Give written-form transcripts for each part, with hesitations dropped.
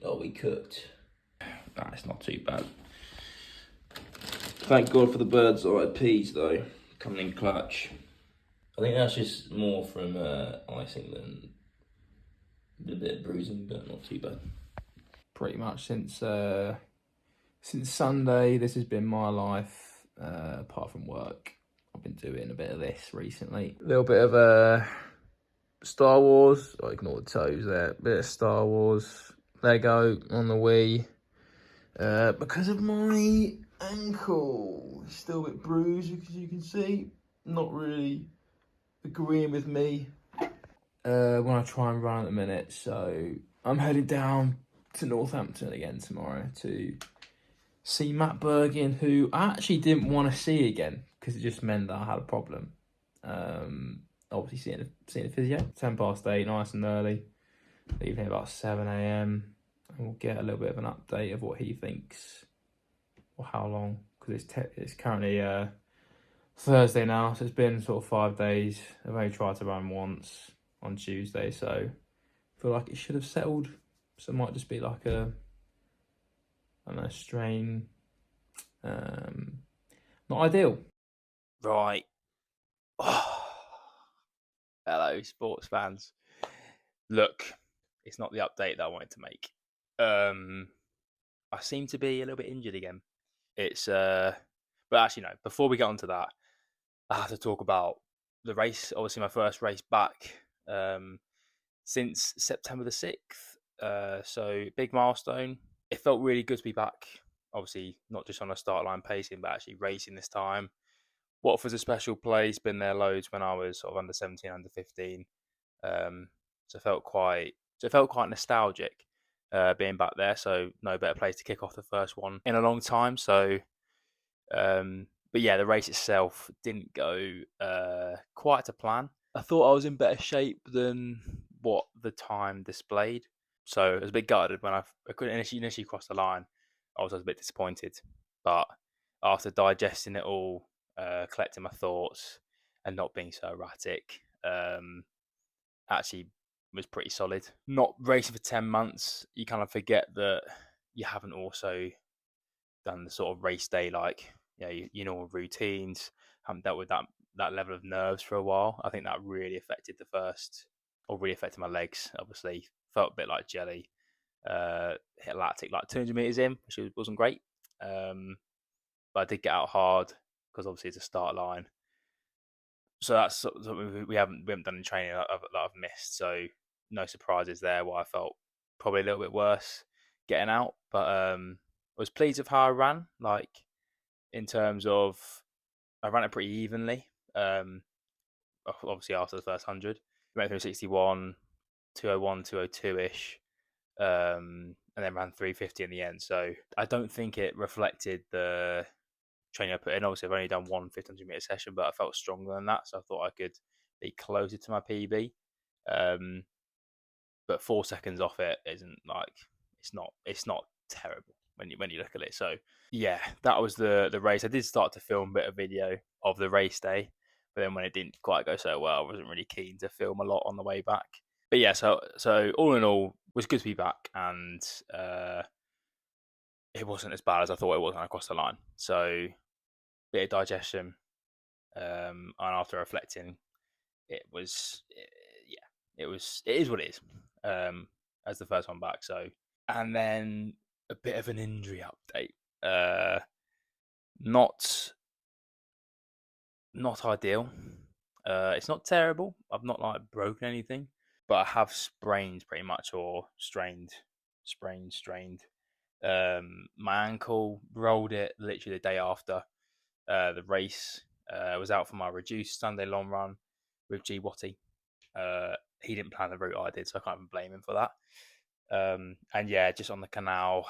Oh, we cooked. Nah, it's not too bad. Thank God for the bird's eye peas though, coming in clutch. I think that's just more from icing than a bit of bruising, but not too bad. Pretty much since Sunday, this has been my life. Apart from work, I've been doing a bit of this recently. A little bit of Star Wars. I ignore the toes there. Bit of Star Wars, Lego on the Wii. Because of my ankle, it's still a bit bruised, as you can see. Not really agreeing with me when I try and run at the minute. So I'm heading down to Northampton again tomorrow to see Matt Bergin, who I actually didn't want to see again because it just meant that I had a problem. Obviously seeing a physio. 8:10, nice and early. Leaving here about 7 a.m. and we'll get a little bit of an update of what he thinks or how long, because it's currently Thursday now, so it's been sort of 5 days. I've only tried to run once on Tuesday, so I feel like it should have settled. So it might just be like a, I don't know, strain. Not ideal. Right. Hello, sports fans. Look, it's not the update that I wanted to make. I seem to be a little bit injured again. It's but actually no. Before we get onto that, I have to talk about the race. Obviously, my first race back since September the 6th. So big milestone. It felt really good to be back. Obviously, not just on a start line pacing, but actually racing this time. Watford's a special place. Been there loads when I was sort of under 17, under 15. So it felt quite nostalgic being back there. So no better place to kick off the first one in a long time. So, but yeah, the race itself didn't go quite to plan. I thought I was in better shape than what the time displayed. So I was a bit gutted when I couldn't initially cross the line. I was a bit disappointed, but after digesting it all, collecting my thoughts, and not being so erratic, actually was pretty solid. Not racing for 10 months, you kind of forget that you haven't also done the sort of race day, like your normal routines. Haven't dealt with that level of nerves for a while. I think that really affected really affected my legs. Obviously, felt a bit like jelly. Hit lactic like 200 meters in, which wasn't great. But I did get out hard because obviously it's a start line. So that's something we haven't done in training that I've missed. So no surprises there. Why I felt probably a little bit worse getting out, but I was pleased with how I ran. Like in terms of, I ran it pretty evenly. Obviously after the first 100, went through 61, 201, 202 ish, and then ran 350 in the end. So I don't think it reflected the training I put in. Obviously, I've only done one 1500 meter session, but I felt stronger than that, so I thought I could be closer to my PB. But 4 seconds off it isn't like it's not terrible when you look at it. So yeah, that was the race. I did start to film a bit of video of the race day, but then when it didn't quite go so well, I wasn't really keen to film a lot on the way back. But yeah, so all in all, it was good to be back, and it wasn't as bad as I thought it was when I crossed the line. So bit of digestion, and after reflecting, it was it is what it is, as the first one back. So, and then a bit of an injury update. Not ideal. It's not terrible. I've not like broken anything, but I have sprained pretty much, or strained. My ankle, rolled it literally the day after the race. Was out for my reduced Sunday long run with G Watty. He didn't plan the route I did, so I can't even blame him for that. And yeah, just on the canal,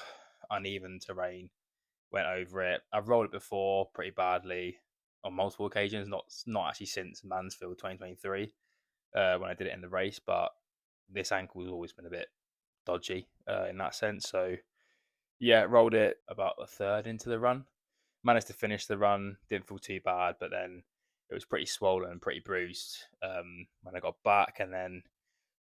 uneven terrain, went over it. I've rolled it before pretty badly on multiple occasions, not actually since Mansfield 2023 when I did it in the race, but this ankle has always been a bit dodgy in that sense. So yeah, rolled it about a third into the run. Managed to finish the run, didn't feel too bad, but then it was pretty swollen and pretty bruised when I got back, and then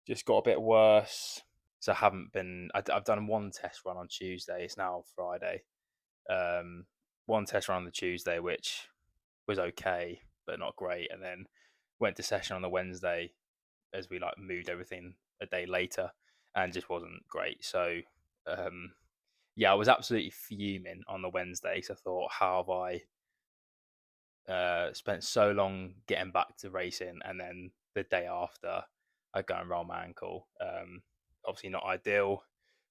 just got a bit worse So I haven't been. I've done one test run on Tuesday. It's now Friday. Um, One test run on the Tuesday, which was okay, but not great. And then went to session on the Wednesday as we like moved everything a day later, and just wasn't great. So um, yeah, I was absolutely fuming on the Wednesday. So I thought, how have I spent so long getting back to racing, and then the day after I go and roll my ankle. Obviously not ideal,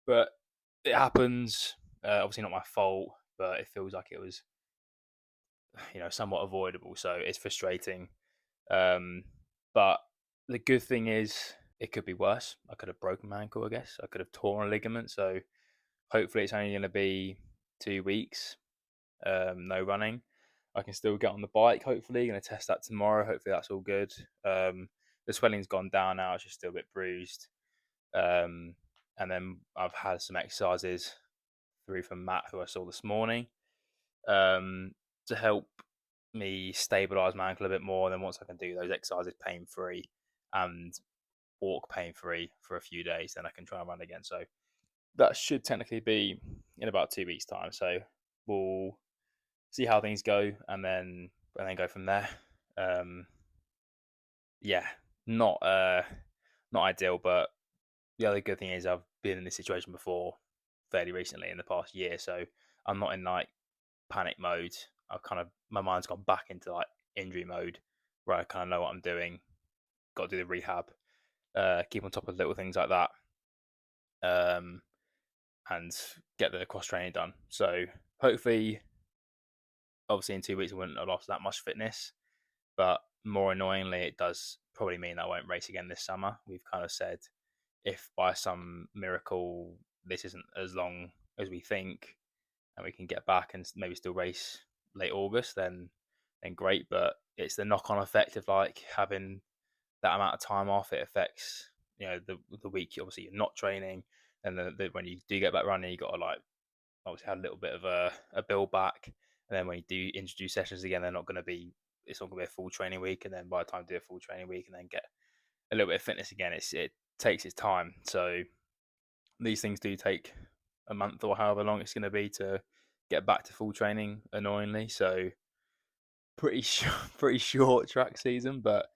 but it happens. Obviously not my fault, but it feels like it was, somewhat avoidable. So it's frustrating. Um, but the good thing is, it could be worse. I could have broken my ankle. I guess I could have torn a ligament. So hopefully, it's only going to be 2 weeks. No running. I can still get on the bike. Hopefully, going to test that tomorrow. Hopefully, that's all good. The swelling's gone down now. It's just still a bit bruised. And then I've had some exercises through from Matt, who I saw this morning, um, to help me stabilize my ankle a bit more. And then once I can do those exercises pain free and walk pain free for a few days, then I can try and run again. So that should technically be in about 2 weeks' time. So we'll see how things go, and then go from there. Um, yeah, not not ideal, but the other good thing is I've been in this situation before, fairly recently in the past year, so I'm not in like panic mode. I've kind of my mind's gone back into like injury mode, where I kind of know what I'm doing. Got to do the rehab, keep on top of little things like that, um, and get the cross training done. So hopefully, obviously in 2 weeks I wouldn't have lost that much fitness. But more annoyingly, it does probably mean I won't race again this summer. We've kind of said, if by some miracle this isn't as long as we think, and we can get back and maybe still race late August, then great. But it's the knock on effect of like having that amount of time off. It affects the week. Obviously, you're not training, and when you do get back running, you got to like obviously have a little bit of a build back. And then when you do introduce sessions again, they're not going to be. It's not going to be a full training week, and then by the time you do a full training week and then get a little bit of fitness again, it takes its time. So these things do take a month or however long it's going to be to get back to full training. Annoyingly, so pretty pretty short track season. But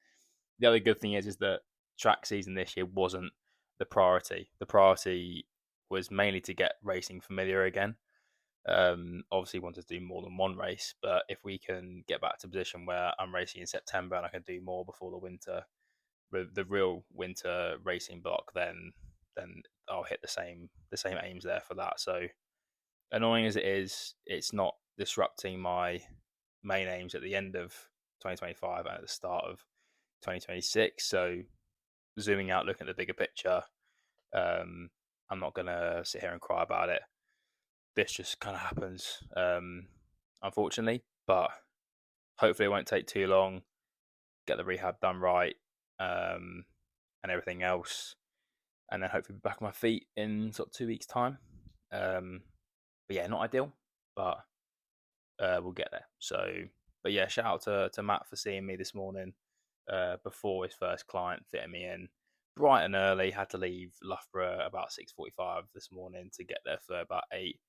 the other good thing is that track season this year wasn't the priority. The priority was mainly to get racing familiar again. Obviously wanted to do more than one race, but if we can get back to a position where I'm racing in September and I can do more before the real winter racing block, then I'll hit the same aims there for that. So annoying as it is, it's not disrupting my main aims at the end of 2025 and at the start of 2026. So zooming out, looking at the bigger picture, I'm not gonna sit here and cry about it. This just kind of happens, unfortunately. But hopefully, it won't take too long. Get the rehab done right, and everything else, and then hopefully be back on my feet in sort of 2 weeks' time. But yeah, not ideal, but we'll get there. So, but yeah, shout out to Matt for seeing me this morning before his first client fitting me in. Bright and early, had to leave Loughborough about 6:45 this morning to get there for about 8.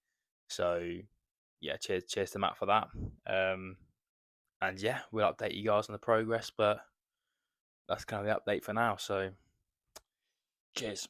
So yeah, cheers to Matt for that. And yeah, we'll update you guys on the progress, but that's kind of the update for now. So cheers.